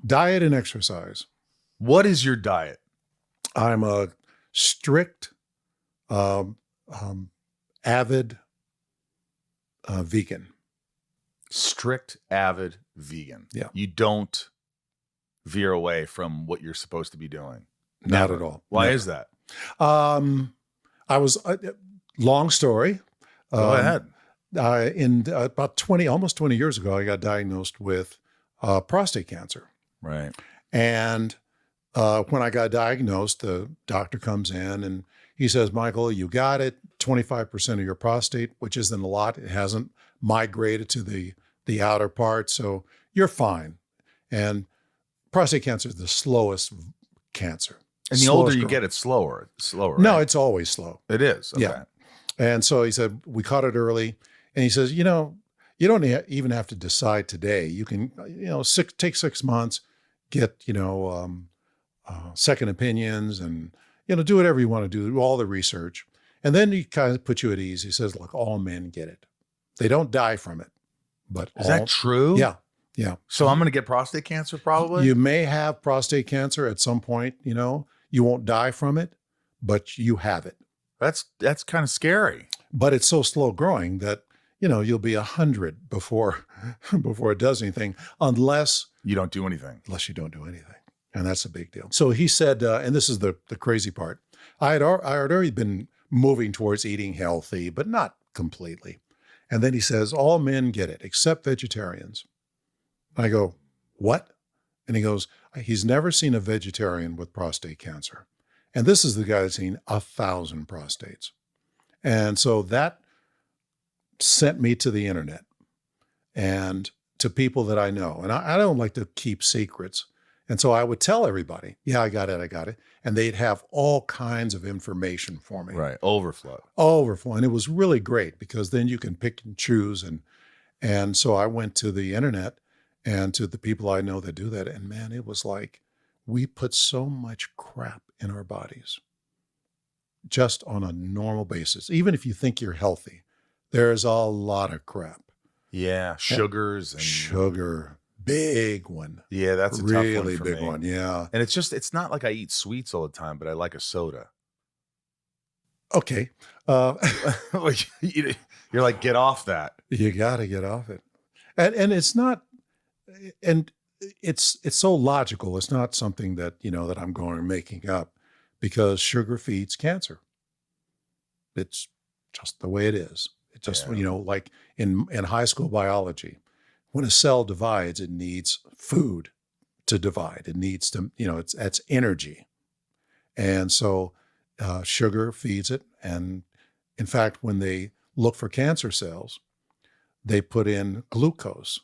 Diet and exercise. What is your diet? I'm a strict, um, avid vegan. Strict, avid vegan. Yeah. You don't veer away from what you're supposed to be doing. Not at all. Why Never. is that? I was, long story. Go ahead. In about almost 20 years ago, I got diagnosed with prostate cancer. Right. And when I got diagnosed, the doctor comes in and he says, Michael, you got it, 25% of your prostate, which isn't a lot. It hasn't migrated to the outer part, so you're fine. And prostate cancer is the slowest cancer. And the older you get, it's slower. No, right? it's always slow. It is. Okay. Yeah. And so he said, we caught it early. And he says, you don't even have to decide today. You can, take 6 months, get, second opinions and, do whatever you want to do all the research. And then he kind of puts you at ease. He says, look, all men get it. They don't die from it. But is that true? Yeah. Yeah. So I'm going to get prostate cancer probably? You may have prostate cancer at some point, you won't die from it, but you have it. That's kind of scary. But it's so slow growing that, you'll be 100 before it does anything, unless you don't do anything. And that's a big deal. So he said, and this is the crazy part, I had already been moving towards eating healthy, but not completely. And then he says, all men get it, except vegetarians. I go, what? And he goes, he's never seen a vegetarian with prostate cancer. And this is the guy that's seen 1,000 prostates. And so that sent me to the internet and to people that I know. And I don't like to keep secrets. And so I would tell everybody, yeah, I got it. And they'd have all kinds of information for me. Right. Overflow. And it was really great because then you can pick and choose. And so I went to the internet and to the people I know that do that. And man, it was like, we put so much crap in our bodies just on a normal basis. Even if you think you're healthy, there's a lot of crap. Yeah. Sugars. Sugar. Big one. Yeah, that's a really tough one for big me. one. Yeah. And it's not like I eat sweets all the time, but I like a soda. Okay. You're like, get off that. You got to get off it. And it's not, and it's so logical. It's not something that, that I'm going and making up, because sugar feeds cancer. It's just the way it is. It just, like in high school biology, when a cell divides, it needs food to divide. It needs to, that's energy. And so sugar feeds it. And in fact, when they look for cancer cells, they put in glucose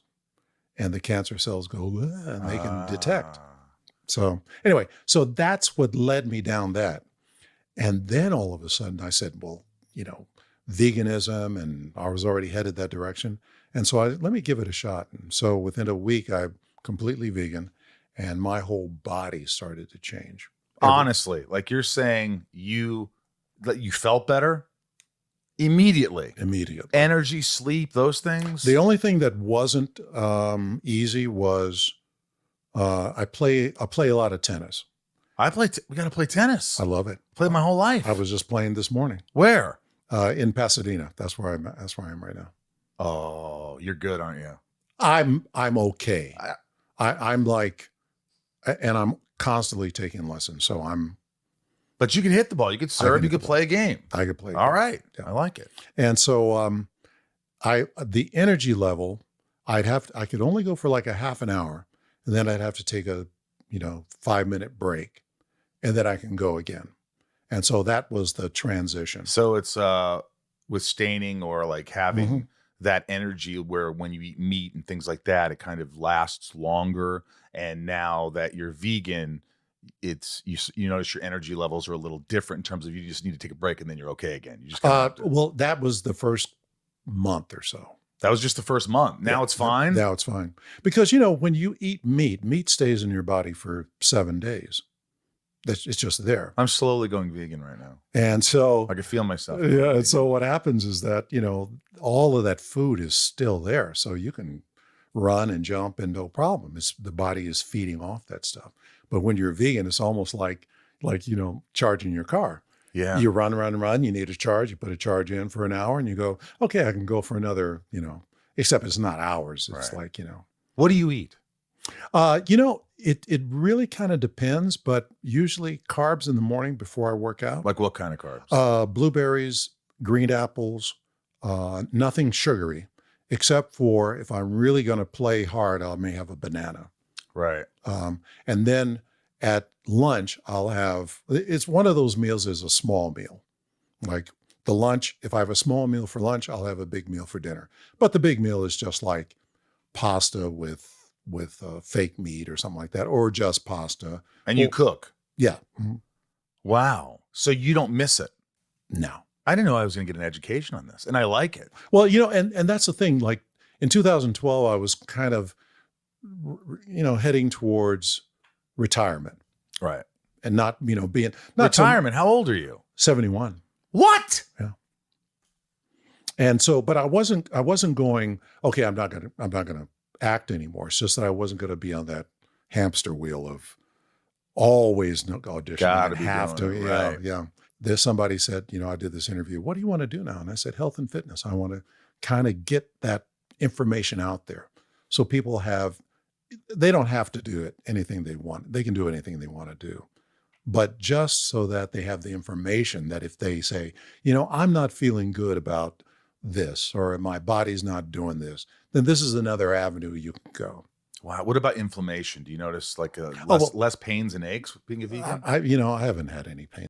and the cancer cells go, and they can detect. So anyway, so that's what led me down that. And then all of a sudden I said, well, veganism, and I was already headed that direction. And so let me give it a shot. And so within a week, I'm completely vegan and my whole body started to change. Honestly, like you're saying you felt better immediately. Energy, sleep, those things. The only thing that wasn't easy was I play a lot of tennis. We got to play tennis. I love it. Played my whole life. I was just playing this morning. Where? In Pasadena. That's where I am right now. Oh, you're good, aren't you? I'm okay. I'm like, and I'm constantly taking lessons. So but you can hit the ball. You could serve. You could play a game. I could play. All right. Yeah. I like it. And so, the energy level, I could only go for like a half an hour, and then I'd have to take a, 5-minute break, and then I can go again. And so that was the transition. So it's with staining or like having that energy where when you eat meat and things like that, it kind of lasts longer. And now that you're vegan, it's you notice your energy levels are a little different in terms of you just need to take a break and then you're okay again. You just well, that was the first month or so. That was just the first month. Now it's fine. Now it's fine because when you eat meat stays in your body for 7 days. It's just there. I'm slowly going vegan right now. And so I can feel myself. Yeah. And so what happens is that, all of that food is still there. So you can run and jump and no problem. It's the body is feeding off that stuff. But when you're vegan, it's almost like charging your car. Yeah. You run, you need a charge, you put a charge in for an hour and you go, okay, I can go for another, except it's not hours. It's Right. like, What do you eat? It really kind of depends, but usually carbs in the morning before I work out. Like what kind of carbs? Blueberries, green apples, nothing sugary, except for if I'm really going to play hard, I may have a banana. Right. And then at lunch, it's one of those meals is a small meal. Like the lunch, if I have a small meal for lunch, I'll have a big meal for dinner. But the big meal is just like pasta with fake meat or something like that, or just pasta. And you cook? Yeah. Mhm. Wow. So you don't miss it? No. I didn't know I was going to get an education on this, and I like it. Well, and that's the thing. Like in 2012, I was kind of, heading towards retirement Right. and not, being not Retirement. How old are you? 71. What? Yeah. And so, but I wasn't going, okay, I'm not going to act anymore. It's just that I wasn't going to be on that hamster wheel of always auditioning Gotta and be have to. doing it, Yeah. right. Yeah. There's somebody said, I did this interview. What do you want to do now? And I said, health and fitness. I want to kind of get that information out there. So people they don't have to do anything they want. They can do anything they want to do. But just so that they have the information that if they say, I'm not feeling good about this, or my body's not doing this, then this is another avenue you can go. Wow. What about inflammation? Do you notice like well, less pains and aches with being a vegan? I haven't had any pain